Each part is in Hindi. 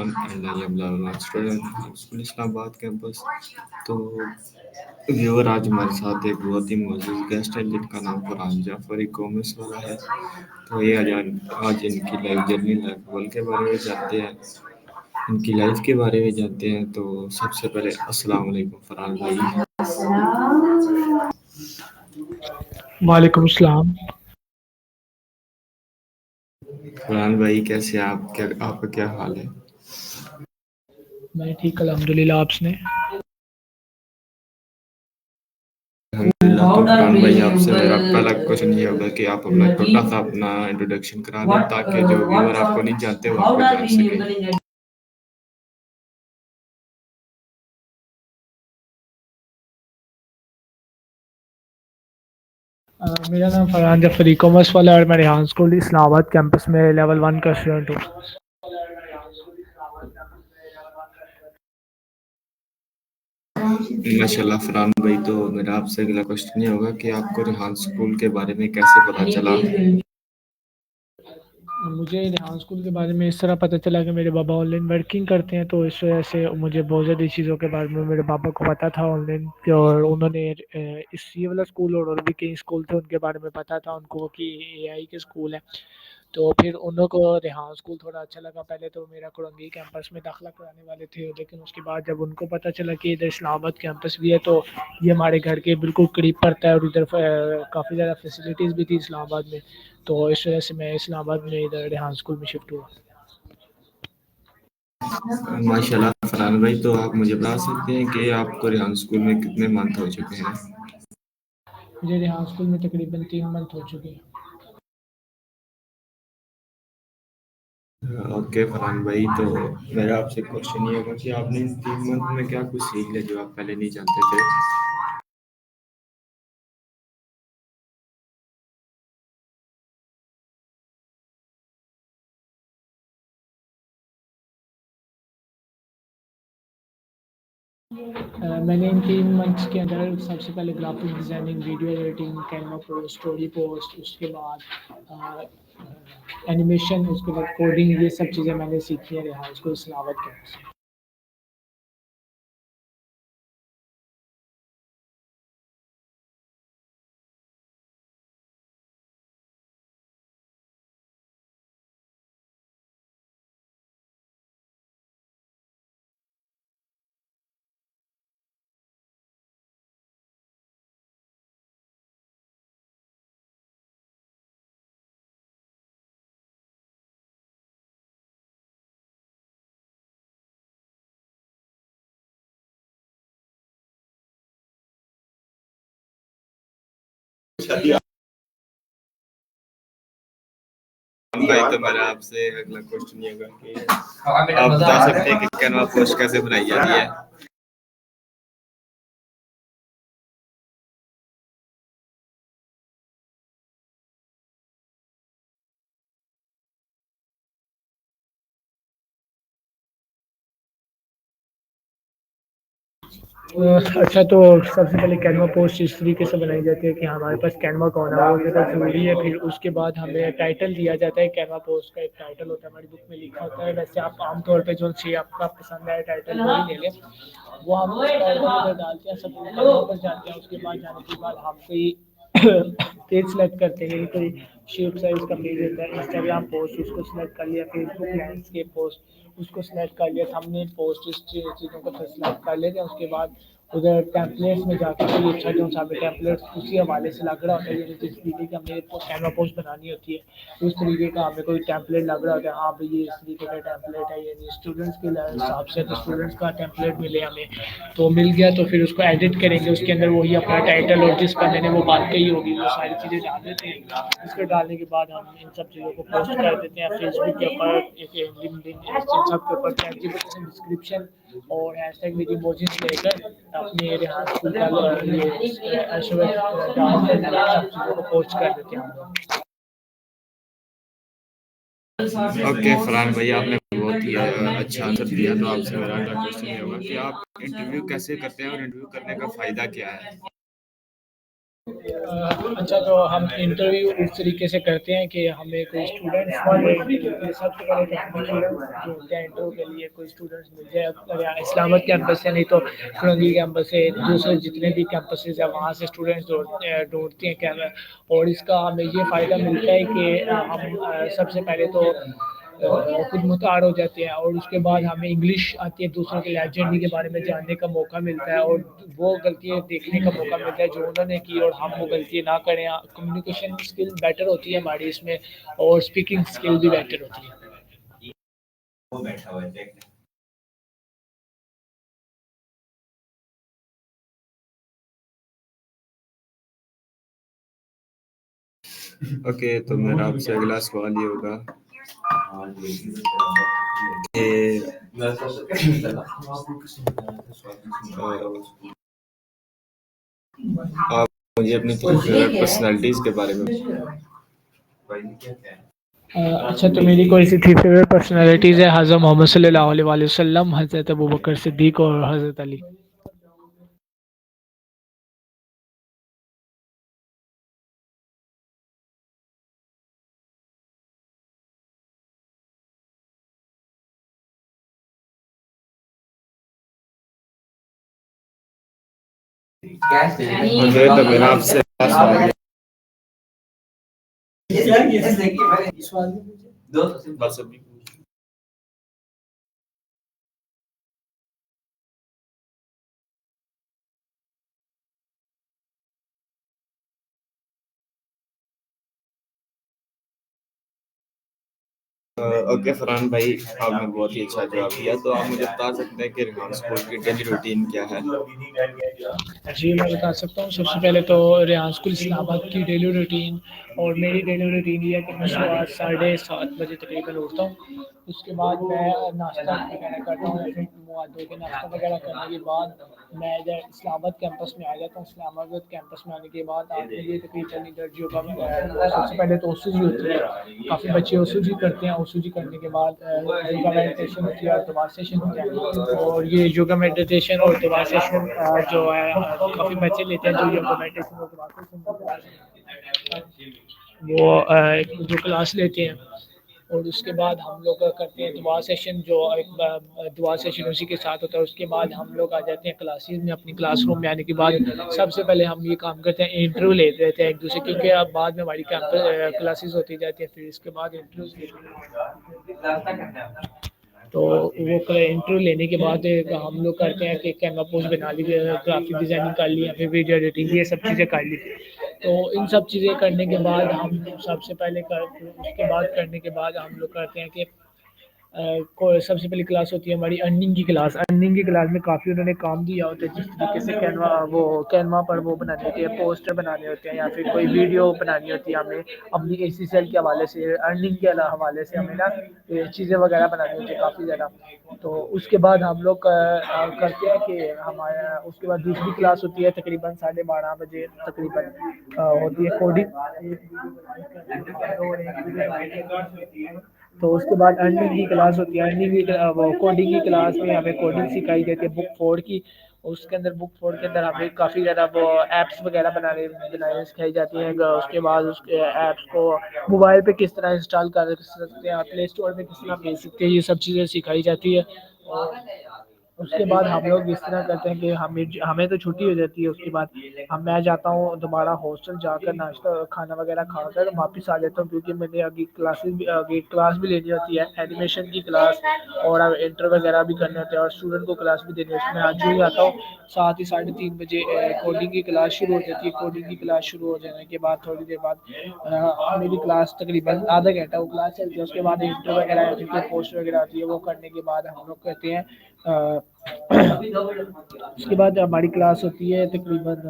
Farhan and I am Lawal, student from School Islamabad campus. तो व्यूअर आज हमारे साथ एक बहुत ही मौजूद गेस्ट है जिनका नाम फरहान जाफरी कॉमर्स वाला है। तो ये आज इनकी लाइफ जर्नी लाइफ गोल के बारे में जानते हैं, इनकी लाइफ के बारे में जानते हैं। तो सबसे पहले अस्सलाम वालेकुम फरहान भाई। वालेकुम सलाम। फरहान भाई कैसे हैं आप, क्या आपका क्या हाल है? मैं ठीक अल्हम्दुलिल्लाह। आपने? अल्हम्दुलिल्लाह। तो फरहान भाई आपसे मेरा पहला क्वेश्चन ये होगा कि आप अपना छोटा सा अपना इंट्रोडक्शन करा दें ताकि जो व्यूअर आपको नहीं जानते वो आपको जान सके। मेरा नाम फरहान जफरी कॉमर्स वाला और मैं रेहान स्कूल इस्लामाबाद कैंपस में लेवल 1 का स्टूडेंट हूँ। माशाल्लाह फरहान भाई, तो मेरा आपसे अगला क्वेश्चन ये होगा कि आपको रेहान स्कूल के बारे में कैसे पता चला? मुझे रेहान स्कूल के बारे में इस तरह पता चला कि मेरे पापा ऑनलाइन वर्किंग करते हैं, तो इस वजह से मुझे बहुत ज़्यादा चीज़ों के बारे में मेरे पापा को पता था ऑनलाइन के, और उन्होंने इस ये वाला स्कूल और भी कई स्कूल थे उनके बारे में पता था उनको कि एआई के स्कूल है। तो फिर उन लोग को रेहान स्कूल थोड़ा अच्छा लगा। पहले तो मेरा कोरंगी कैंपस में दाखिला कराने वाले थे, लेकिन उसके बाद जब उनको पता चला कि इधर इस्लामाबाद कैंपस भी है, तो ये हमारे घर के बिल्कुल करीब पड़ता है और इधर काफ़ी ज़्यादा फैसिलिटीज़ भी थी इस्लामाबाद में। तो इस वजह से मैं इस्लामाबाद में इधर रेहान स्कूल में शिफ्ट हुआ। माशाल्लाह फरहान भाई, तो आप मुझे बता सकते हैं कि आपको रेहान स्कूल में कितने मंथ हो चुके हैं? मुझे रेहान स्कूल में तकरीबन 3 मंथ हो चुके हैं। ओके फरहान भाई, तो मेरा आपसे क्वेश्चन ये होगा कि आपने इन 3 मंथ में क्या कुछ सीख लिया जो आप पहले नहीं जानते थे? मैंने इन 3 मंथ्स के अंदर सबसे पहले graphic designing, video editing, Canva post, story post, उसके बाद एनिमेशन, उसके बाद कोडिंग, ये सब चीज़ें मैंने सीखी है रेहान स्कूल इस्लामाबाद के। भाई, तो मेरा आपसे अगला क्वेश्चन ये होगा कि आप बता सकते हैं कि कैनवा पोस्ट कैसे बनाई जाती है? अच्छा, तो सबसे पहले कैनवा पोस्ट इस तरीके से बनाई जाती है कि हमारे पास कैनवा का होना वो ज़्यादा ज़रूरी है। फिर उसके बाद हमें टाइटल दिया जाता है। कैनवा पोस्ट का एक टाइटल होता है, हमारी बुक में लिखा होता है। वैसे आप आमतौर पे जो चाहिए आपका पसंद आए टाइटल वो ही ले लें, वो हम उधर डालते हैं, सब कैनवा पर जाते हैं। उसके बाद जाने के बाद हम कोई पेज सेलेक्ट करते हैं, कोई शेप साइज का पेज होता है, इंस्टाग्राम पोस्ट उसको सिलेक्ट कर लिया, फेसबुक लैंडस्केप पोस्ट उसको सिलेक्ट कर लिया, थंबनेल पोस्ट, इस चीज़ों को सिलेक्ट कर लेते हैं। उसके बाद उधर टेम्पलेट्स में जाके कोई अच्छा जो सा हमें टेम्पलेट्स उसी हवाले से लग रहा होता है, यानी जिस तरीके की हमें कैनवा पोस्ट बनानी होती है उस तरीके का हमें कोई टेम्पलेट लग रहा होता है। हाँ भाई, ये इस तरीके का टेम्पलेट है, यानी स्टूडेंट्स के हिसाब से, तो स्टूडेंट्स का टेम्पलेट मिले हमें, तो मिल गया तो फिर उसको एडिट करेंगे। उसके अंदर वही अपना टाइटल और जिस बंदे ने वो बात कही होगी वो सारी चीज़ें डाल देते हैं। इसको डालने के बाद हम इन सब चीज़ों को पोस्ट कर देते हैं फेसबुक के ऊपर, एक लिंक्डइन, इन सब के ऊपर चैट डिस्क्रिप्शन और हैशटैग विद इमोजीज लेकर अपने रेहान स्कूल का ये ऐसे डालकर सब चीज़ों को पोस्ट कर देते हैं हम लोग। ओके फरहान भाई, आपने बहुत ही अच्छा आंसर दिया। तो आपसे मेरा अगला क्वेश्चन ये होगा कि आप इंटरव्यू कैसे करते हैं और इंटरव्यू करने का फायदा क्या है? अच्छा, तो हम इंटरव्यू इस तरीके से करते हैं कि हमें कोई स्टूडेंट्स सबसे पहले तो हमें स्टूडेंट्स जो होते हैं इंटरव्यू के लिए कोई स्टूडेंट्स मिल जाए अगर यहाँ इस्लामाबाद कैंपस से, नहीं तो फिरंगी कैंपस से, दूसरे जितने भी कैंपसेस हैं वहाँ से स्टूडेंट्स ढूंढते हैं क्या। और इसका हमें ये फ़ायदा मिलता है कि हम सबसे पहले तो खुद मुतार हो जाते हैं और उसके बाद हमें इंग्लिश आती है, दूसरों के लेजेंड के बारे में जानने का मौका मिलता है और वो गलतियाँ देखने का मौका मिलता है जो उन्होंने की और हम वो गलतियाँ ना करें। कम्युनिकेशन स्किल बेटर होती है हमारी इसमें और स्पीकिंग स्किल भी बेटर होती है। ओके, तो मेरा आपसे अगला सवाल ये होगा कि आप मुझे अपनी पर्सनालिटीज़ के बारे में अच्छा, तो मेरी कोई सी थी फेवरेट पर्सनालिटीज़ है हज़रत मोहम्मद सल्लल्लाहु अलैहि वसल्लम, हज़रत अबू बकर सिद्दीक और हज़रत अली। ओके, तो मेरा आपसे अगला सवाल ये बस अभी ओके फरहान भाई, आपने बहुत ही अच्छा जवाब दिया। तो आप मुझे बता सकते हैं कि रेहान स्कूल की डेली रूटीन क्या है? जी, मैं बता सकता हूँ। सबसे पहले तो रेहान स्कूल इस्लामाबाद की डेली रूटीन और मेरी डेली रूटीन ये है कि मैं सुबह 7:30 बजे तकरीबन उठता हूँ। उसके बाद मैं नाश्ता वगैरह करता हूँ या फिर मुँह हाथ धो के नाश्ता वगैरह करने के बाद मैं इधर इस्लामाबाद कैंपस में आ जाता हूँ। इस्लामाबाद कैंपस में आने के बाद आप ये तकरीबन इधर जो सबसे पहले तो ओसूजी होती है, काफ़ी बच्चे ओसूजी करते हैं। ओसूजी करने के बाद योगा मेडिटेशन होती है और दुआ सेशन होता है और ये योगा मेडिटेशन और दुआ सेशन जो है काफ़ी बच्चे लेते हैं जो योगा मेडिटेशन और दुआ सेशन वो जो क्लास लेते हैं और उसके बाद हम लोग करते हैं दुआ सेशन, जो एक दुआ सेशन उसी के साथ होता है। उसके बाद हम लोग आ जाते हैं क्लासेस में, अपनी क्लासरूम में आने के बाद सबसे पहले हम ये काम करते हैं, इंटरव्यू लेते रहते हैं एक दूसरे, क्योंकि अब बाद में हमारी कैंपस क्लासेस होती जाती है, फिर इसके बाद इंटरव्यूज तो वो इंटरव्यू लेने के बाद हम लोग करते हैं कि कैमरा पोस्ट बना ली, ग्राफिक डिज़ाइनिंग कर ली या फिर वीडियो एडिटिंग, ये सब चीज़ें कर ली। तो इन सब चीज़ें करने के बाद हम सबसे पहले उसके बाद करने के बाद हम लोग करते हैं कि सबसे पहली क्लास होती है हमारी अर्निंग की क्लास। अर्निंग की क्लास में काफ़ी उन्होंने काम दिया होता है, जिस तरीके से कैनवा पर वो बनाने होते हैं, पोस्टर बनाने होते हैं या फिर कोई वीडियो बनानी होती है हमें अपनी ACCL के हवाले से, अर्निंग के हवाले से हमें ना चीज़ें वगैरह बनानी होती है काफ़ी ज़्यादा। तो उसके बाद हम लोग करते हैं कि हमारा उसके बाद दूसरी क्लास होती है तकरीबन 12:30 बजे तकरीबन होती है कोडिंग। तो उसके बाद अर्निंग की क्लास होती है, अर्निंग की वो कोडिंग की क्लास में हमें कोडिंग सिखाई जाती है बुक फोड़ की। उसके अंदर बुक फोड़ के अंदर हमें काफ़ी ज़्यादा वो ऐप्स वगैरह बनाने सिखाई जाती हैं। उसके बाद उसके ऐप्स को मोबाइल पे किस तरह इंस्टॉल कर सकते हैं, प्ले स्टोर पे किस तरह भेज सकते हैं, ये सब चीज़ें सिखाई जाती है। और उसके बाद हम लोग इस तरह करते हैं कि हमें हमें तो छुट्टी हो जाती है। उसके बाद मैं जाता हूँ दोबारा हॉस्टल जाकर नाश्ता खाना वगैरह खाकर वापस आ जाता हूँ, क्योंकि मैंने आगे क्लास भी लेनी होती है, एनिमेशन की क्लास और अब इंटर वगैरह भी करने होते हैं और स्टूडेंट को क्लास भी देनी होती है। मैं आज ही आता हूँ, साथ ही 3:30 बजे कोडिंग की क्लास शुरू हो जाती है। कोडिंग की क्लास शुरू हो जाने के बाद थोड़ी देर बाद मेरी क्लास तकरीबन आधा घंटा वो क्लास चलती है। उसके बाद इंटर वगैरह जिनकी पोस्ट वगैरह आती है वो करने के बाद हम लोग कहते हैं उसके बाद हमारी क्लास होती है तकरीबन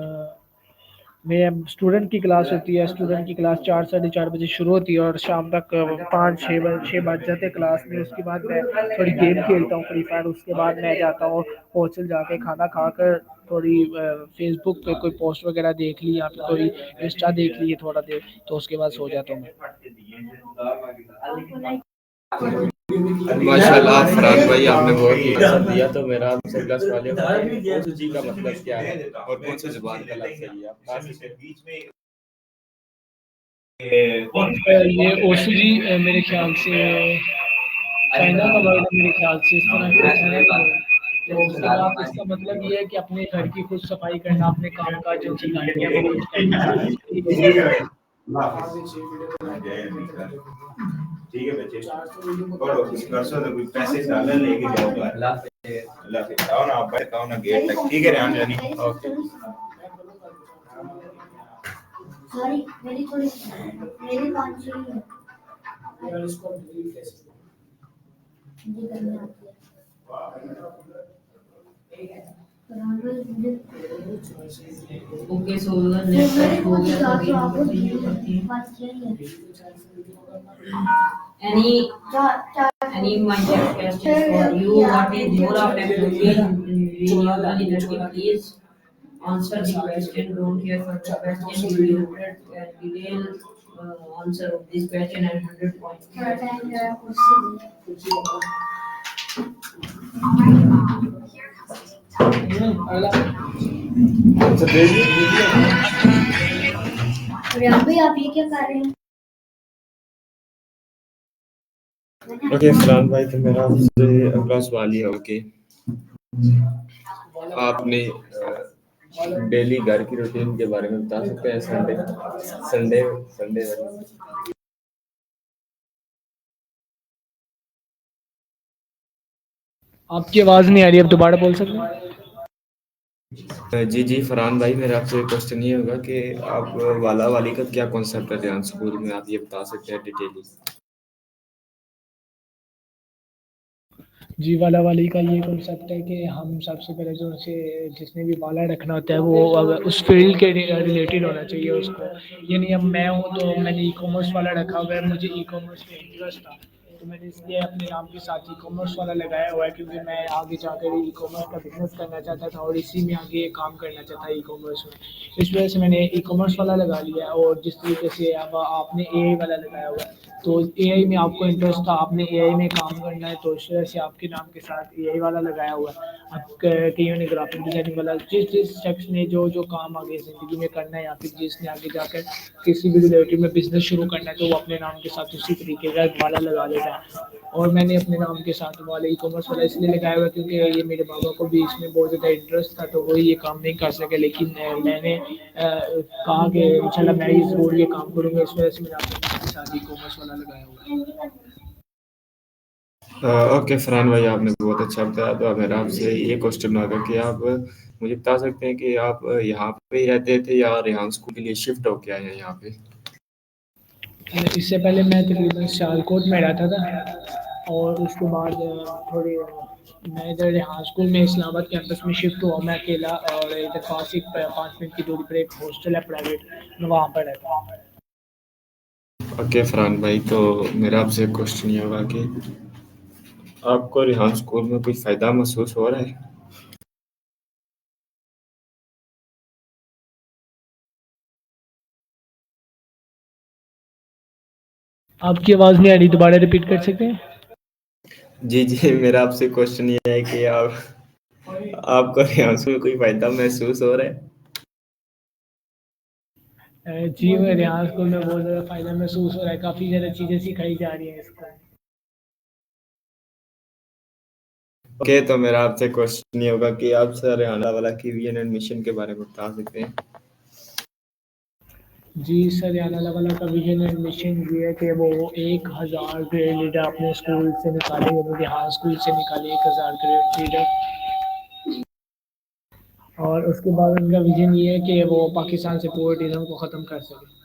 में स्टूडेंट की क्लास होती है। स्टूडेंट की क्लास 4 साढ़े 4 बजे शुरू होती है और शाम तक 5 6 बज जाते हैं क्लास में। उसके बाद मैं थोड़ी गेम खेलता हूँ फ्री फायर। उसके बाद मैं जाता हूँ हॉस्टल जाके खाना खाकर थोड़ी फेसबुक पे कोई पोस्ट वगैरह देख ली या फिर कोई इंस्टा देख ली थोड़ा देर, तो उसके बाद सो जाता हूँ मैं। माशाल्लाह फरहान भाई, आपने बहुत ही आंसर दिया। तो मेरा आपसे अगला सवाल ये होगा कि ओशो जी का मतलब क्या है और कौन सी जुबान का लफ्ज़ है ये आप बता सकते हैं? ये ओशो जी मेरे ख्याल से चाइना का वर्ड है मेरे ख्याल से, इस तरह कुछ है तो उसके बाद इसका मतलब ये है कि अपने घर की खुद सफाई करना, अपने काम काज जो सिखानी है वो खुद करना। ठीक है बच्चे पढ़ो कर सो तो कुछ पैसे डालने लेके जाओ अल्लाह से आओ ना आप बैठ आओ ना गेट तक ठीक है रेहान जानी ओके सॉरी मेरी थोड़ी मेरी कौन सी है यार इसको डिलीट कैसे जी करने आती है ओके सो नेक्स्ट हो गया तो any any minded questions for you what is your opinion please answer the question don't hear for the question you will get detail answer of this question and 100 points Riyan भाई आप ये क्या कर रहे हैं ओके फरहान भाई, तो मेरा आपसे अगला सवाल ये होगा कि आपने डेली घर की रूटीन के बारे में बता सकते हैं? संडे संडे संडे आपकी आवाज़ नहीं आ रही, अब दोबारा बोल सकते हैं? जी जी फरहान भाई, मेरा आपसे क्वेश्चन ये होगा कि आप वाला वाली का क्या कॉन्सेप्ट है ध्यान स्कूल में, आप ये बता सकते हैं डिटेली? जी वाला वाली का ये कॉन्सेप्ट है कि हम सबसे पहले जो उसे जिसने भी वाला रखना होता है वो अगर उस फील्ड के रिलेटेड होना चाहिए उसको। यानी अब मैं हूँ तो मैंने ई कॉमर्स वाला रखा हुआ है, मुझे ई कॉमर्स में इंटरेस्ट था तो मैंने इसलिए अपने नाम के साथ ई कॉमर्स वाला लगाया हुआ है, क्योंकि मैं आगे जाकर ई कॉमर्स का बिजनेस करना चाहता था और इसी में आगे काम करना चाहता ई कॉमर्स में। इस वजह से मैंने ई कॉमर्स वाला लगा लिया। और जिस तरीके से अब आपने ए वाला लगाया हुआ है तो ए में आपको इंटरेस्ट था, आपने ए में काम करना है तो इस वजह से आपके नाम के साथ ए वाला लगाया हुआ है। अब कईयों ने ग्राफिक डिजाइनिंग वाला, जिस जिस शख्स ने जो जो काम आगे ज़िंदगी में करना है या फिर जिसने आगे जाकर किसी भी रिलेटिव में बिजनेस शुरू करना है तो वो अपने नाम के साथ उसी तरीके का वाला लगा लेता है। और मैंने अपने नाम के साथ वाले ई कॉमर्स वाला इसलिए लगाया हुआ क्योंकि ये मेरे बाबा को भी इसमें बहुत ज़्यादा इंटरेस्ट था तो वो ये काम नहीं कर सके, लेकिन मैंने कहा कि इंशाल्लाह मैं ही ज़रूर ये काम करूँगा, इस वजह से मैंने अपने नाम के साथ ई कॉमर्स वाला लगाया हुआ है। ओके फरहान भाई, आपने बहुत अच्छा बताया। तो अब मेरा आपसे ये क्वेश्चन होगा कि आप मुझे बता सकते हैं कि आप यहाँ पे ही रहते थे या रेहान स्कूल के लिए शिफ्ट होके आए हैं यहाँ पे? इससे पहले मैं तकरीबन सियालकोट में रहता था और उसके बाद थोड़ी मैं इधर रेहान स्कूल में इस्लामाबाद कैंपस में शिफ्ट हुआ मैं अकेला, और इधर पास ही 5 मिनट की दूरी पर एक हॉस्टल है प्राइवेट, मैं वहाँ पर रहता हूँ। ओके फरहान भाई, तो मेरा आपसे क्वेश्चन ये होगा कि आपको रेहान स्कूल में कोई फ़ायदा महसूस हो रहा है? आपकी आवाज़ नहीं आ रही, दोबारा रिपीट कर सकते हैं? जी जी, मेरा आपसे क्वेश्चन ये है कि आपको रेहान स्कूल में कोई फ़ायदा महसूस हो रहा है? जी मैं रेहान स्कूल में बहुत ज़्यादा फ़ायदा महसूस हो रहा है, काफ़ी ज़्यादा चीज़ें सिखाई जा रही हैं इसको। ओके, तो मेरा आपसे क्वेश्चन ये होगा कि आप सर रेहाना वाला की विजन एंड मिशन के बारे में बता सकते हैं? जी सर, रियाना वाला का विजन एंड मिशन ये है कि वो 1000 ग्रेड लीडर अपने स्कूल से निकाले, यानी हाँ स्कूल से निकाले 1000 ग्रेड लीडर। और उसके बाद उनका विजन ये है कि वो पाकिस्तान से पोवर्टीज़म को ख़त्म कर सके।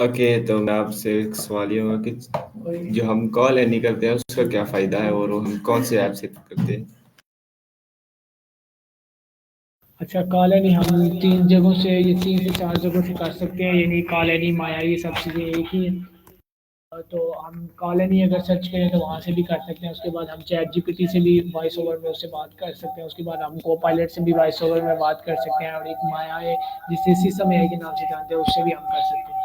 ओके, तो मैं आपसे एक सवाल ये होगा कि जो हम कॉल एनी करते हैं उसका क्या फ़ायदा है और वो हम कौन से ऐप से करते हैं? अच्छा, कॉलोनी हम 3 जगहों से, ये 3 से 4 जगहों से कर सकते हैं, यानी कॉलोनी, माया, ये सब चीज़ें एक ही हैं। तो हम कॉलोनी अगर सर्च करें तो वहाँ से भी कर सकते हैं। उसके बाद हम चैट जीपीटी से भी वॉइस ओवर में उससे बात कर सकते हैं। उसके बाद हम को पायलट से भी वॉइस ओवर में बात कर सकते हैं। और एक माया है जिसे सिस्टम एआई के नाम से जानते हैं, उससे भी हम कर सकते हैं।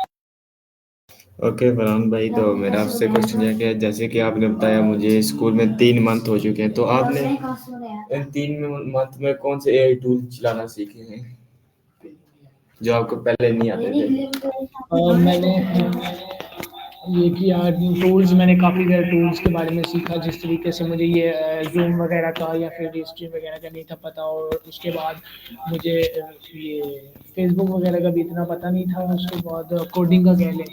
ओके फरहान भाई, तो मेरा आपसे क्वेश्चन है कि जैसे कि आपने बताया मुझे स्कूल में 3 मंथ हो चुके हैं, तो आपने इन 3 मंथ में कौन से एआई टूल चलाना सीखे हैं जो आपको पहले नहीं आते थे? और मैंने ये किया टूल्स, मैंने काफ़ी सारे टूल्स के बारे में सीखा, जिस तरीके से मुझे ये जूम वगैरह का या फिर स्ट्रीम वगैरह का नहीं था पता, और उसके बाद मुझे ये फेसबुक वगैरह का भी इतना पता नहीं था। उसके बाद कोडिंग का कह लें,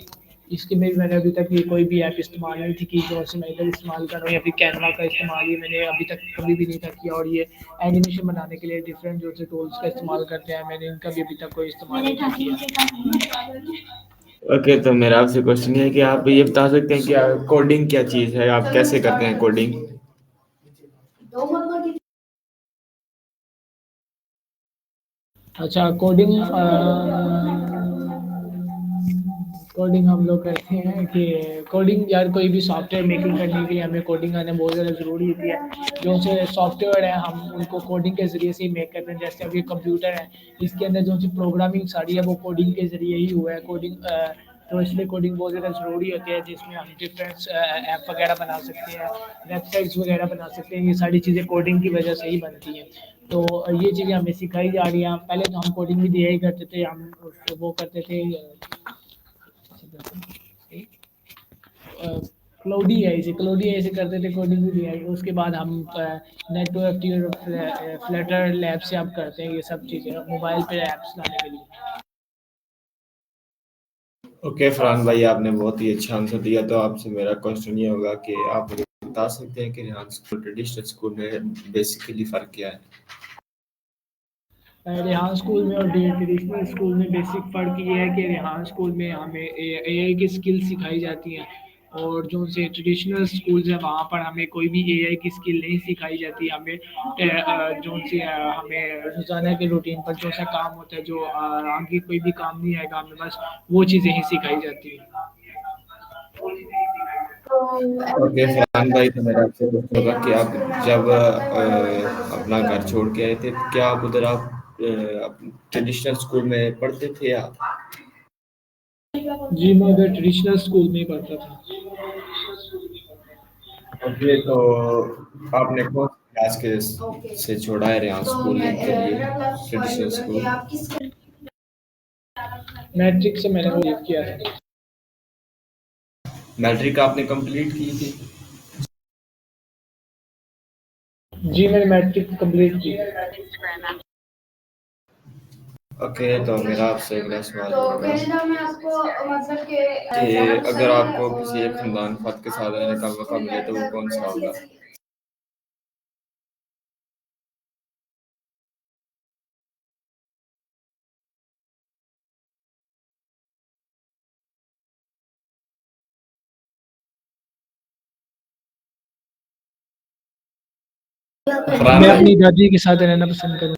इसके में भी मैंने अभी तक ये कोई भी ऐप इस्तेमाल नहीं थी कि जो से मैं इधर इस्तेमाल कर रहा हूँ, या फिर कैनवा का इस्तेमाल ये मैंने अभी तक कभी भी नहीं था किया। और ये एनिमेशन बनाने के लिए डिफरेंट जो से टूल्स का इस्तेमाल करते हैं, मैंने इनका भी अभी तक कोई इस्तेमाल नहीं किया। ओके, तो मेरा आपसे क्वेश्चन है कि आप ये बता सकते हैं कि कोडिंग क्या चीज़ है, आप कैसे करते हैं कोडिंग? अच्छा, कोडिंग हम लोग करते हैं कि कोडिंग यार कोई भी सॉफ्टवेयर मेकिंग करने के लिए हमें कोडिंग आना बहुत ज़्यादा ज़रूरी होती है। जो से सॉफ्टवेयर है हम उनको कोडिंग के ज़रिए से ही मेक करते हैं। जैसे अभी कंप्यूटर है, इसके अंदर जो सी प्रोग्रामिंग सारी है वो कोडिंग के ज़रिए ही हुआ है। तो इसलिए कोडिंग बहुत ज़्यादा ज़रूरी होती है, जिसमें हम डिफरेंट ऐप वगैरह बना सकते हैं, वेबसाइट्स वगैरह बना सकते हैं। ये सारी चीज़ें कोडिंग की वजह से ही बनती हैं। तो ये चीज़ें हमें सिखाई जा रही हैं। पहले तो हम कोडिंग भी दिया ही करते थे, हम वो करते थे क्लाउडी है, इसे क्लाउडी ऐसे करते थे कोडिंग भी दिया। उसके बाद हम नेटवर्क फ्लटर लैब से अब करते हैं ये सब चीज़ें मोबाइल पे ऐप्स लाने के लिए। ओके फरहान भाई, आपने बहुत ही अच्छा आंसर दिया। तो आपसे मेरा क्वेश्चन ये होगा कि आप मुझे बता सकते हैं कि रेहान स्कूल ट्रेडिशनल स्कूल में बेसिकली फ़र्क क्या है? रेहान स्कूल में और ट्रेडिशनल स्कूल में बेसिक फ़र्क ये है कि रेहान स्कूल में हमें एआई की स्किल सिखाई जाती हैं, और जो से ट्रेडिशनल स्कूल्स हैं वहाँ पर हमें कोई भी एआई की स्किल नहीं सिखाई जाती। हमें हमें रोज़ाना के रूटीन पर जो सा काम होता है, जो आगे कोई भी काम नहीं आएगा हमें, बस वो चीज़ें ही सिखाई जाती हैं। ओके फरहान भाई, तो मेरा आपसे क्वेश्चन होगा कि आप जब अपना घर छोड़ के आए थे, क्या आप उधर आप ट्रेडिशनल स्कूल में पढ़ते थे या? जी, मैं उधर ट्रेडिशनल स्कूल में ही पढ़ता था। ओके, तो आपने कौन सी क्लास के से छोड़ा है रेहान स्कूल के लिए ट्रेडिशनल स्कूल? मैट्रिक से मैंने वो किया था। मैट्रिक आपने कंप्लीट की थी? जी, मैंने मैट्रिक कंप्लीट की। ओके, तो मेरा आपसे अगला सवाल होगा कनाडा में आपको मतलब कि कि अगर आपको किसी एक खानदान फर्द के साथ रहने का मौका मिले तो वो कौन सा होगा? फरहान मैं भाई, अपनी दादी के साथ रहना पसंद करूँ।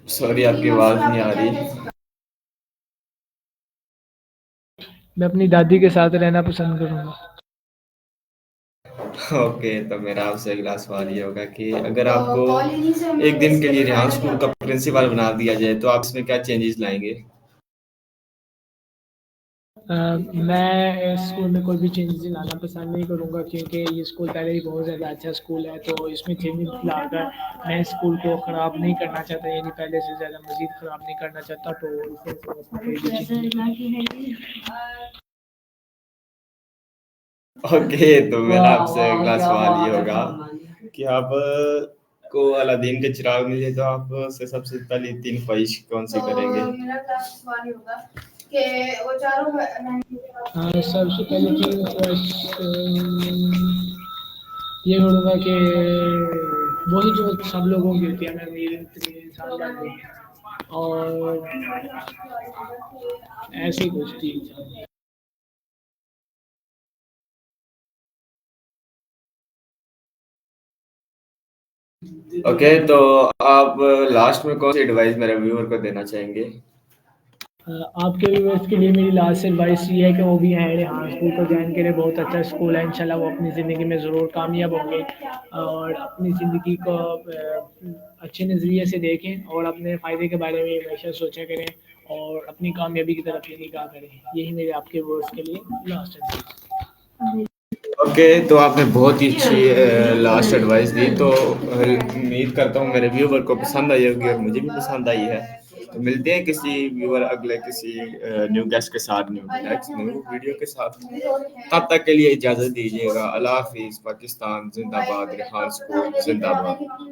सॉरी आपकी आवाज़ नहीं आ रही। मैं अपनी दादी के साथ रहना पसंद करूँगा। ओके, तो मेरा आपसे अगला सवाल ये होगा कि अगर आपको एक दिन के लिए रेहान स्कूल का प्रिंसिपल बना दिया जाए तो आप इसमें क्या चेंजेस लाएंगे? मैं इस स्कूल में कोई भी चेंजेस लाना पसंद नहीं करूँगा, क्योंकि ये स्कूल पहले ही बहुत ज़्यादा अच्छा स्कूल है। तो इसमें चेंजेस लाकर मैं स्कूल को ख़राब नहीं करना चाहता, यानी पहले से ज़्यादा मज़ीद ख़राब नहीं करना चाहता। तो इस वजह से इसमें कोई भी चेंज। ओके, तो मेरा आपसे अगला सवाल ये होगा कि आप को अलादीन के चिराग मिले तो आप से सबसे पहली 3 ख्वाहिश कौन सी करेंगे? मेरा क्लास सवाल ही होगा कि वो चारों सबसे पहले तो ये करूँगा कि वही जो सब लोगों की होती है, मैं मेरे इंसान बन गई, और ऐसे ही कुछ चीज़। ओके, तो आप लास्ट में कौन सी एडवाइस मेरे व्यूअर को देना चाहेंगे? आपके व्यूअर्स के लिए मेरी लास्ट एडवाइस ये है कि वो भी हैं रेहान स्कूल को ज्वाइन करें। बहुत अच्छा स्कूल है, इंशाल्लाह वो अपनी ज़िंदगी में ज़रूर कामयाब होंगे, और अपनी ज़िंदगी को अच्छे नज़रिए से देखें और अपने फ़ायदे के बारे में हमेशा सोचा करें। और अपनी कामयाबी की तरफ ये निगाह करें। यही मेरे आपके वर्ड्स के लिए लास्ट एडवाइस। ओके, तो आपने बहुत ही अच्छी लास्ट एडवाइस दी। तो उम्मीद करता हूँ मेरे व्यूवर को पसंद आई होगी और मुझे भी पसंद आई है। तो मिलते हैं किसी व्यूवर अगले किसी न्यू गेस्ट के साथ, न्यू वीडियो के साथ। तब तक के लिए इजाज़त दीजिएगा। अल्लाह हाफिज़। पाकिस्तान जिंदाबाद, रेहान स्कूल जिंदाबाद।